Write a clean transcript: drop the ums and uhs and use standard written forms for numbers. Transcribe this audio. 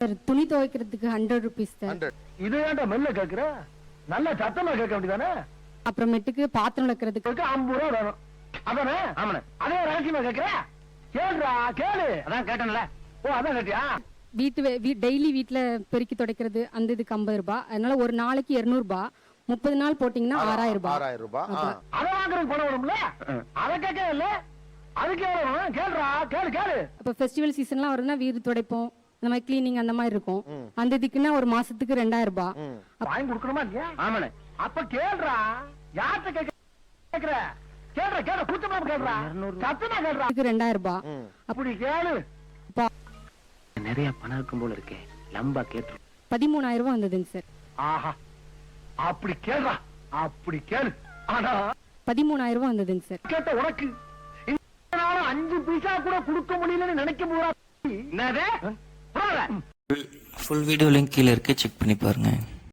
Sir துணி துவைக்கிறதுக்கு 100 rupees sir. 100. இது ஏன்டா மெல்ல கேக்குற? நல்ல சத்தமா கேட்க வேண்டியதானே? அப்புறமேட்டுக்கு பாத்திரம் விளக்குறதுக்கு 50 ரூபா வேணும். அதானே? ஆமாண்ணே. அதே ரகசியமா கேக்குற? கேளுடா கேளு. அதான் கேட்டேன்ல. ஓ அதான் கேட்டியா? டெய்லி வீட்டுல பெருக்கி துடைக்கிறது அந்த இதுக்கு 50 ரூபாய். அதனால ஒரு நாளைக்கு 200 ரூபாய். 30 நாள் போட்டீங்கன்னா 6000 ரூபாய். 6000 ரூபாய். அத வாங்குறதுக்கு பணம் வரும்ல? அத கேட்க இல்ல. அதுக்கு எவ்வளவு வேணும்? கேளுடா கேளு கேளு. அப்ப ஃபெஸ்டிவல் சீசன்லாம் வருதுன்னா வீடு துடைப்போம், இந்த மாதிரி கிளீனிங் அந்த மாதிரி இருக்கும். அந்த இதுக்குன்னா ஒரு மாசத்துக்கு 2000 ரூபாய். வாங்கி கொடுக்கணுமா இல்லையா? ஆமாண்ணே. அப்ப கேளுடா. யார்கிட்ட கேக்குற? கேளுடா கேளு. கூச்சமா கேளுடா. சத்தமா கேளுடா. அதுக்கு 2000 ரூபாய். அப்படி கேளு. நிறைய பணம் இருக்கும் போல இருக்கே. லம்பா கேட்டு 13000 ரூபாய் வந்ததுங்க சார். ஆஹா. அப்படி கேளுடா. அப்படி கேளு. ஆனா 13000 ரூபாய் வந்ததுங்க சார். கேட்ட உனக்கு 5 பைசா கூட கொடுக்க முடியலன்னு நினைக்க போறா. என்னது? ஃபுல் வீடியோ லிங்க் கீழே இருக்கு, செக் பண்ணி பாருங்க.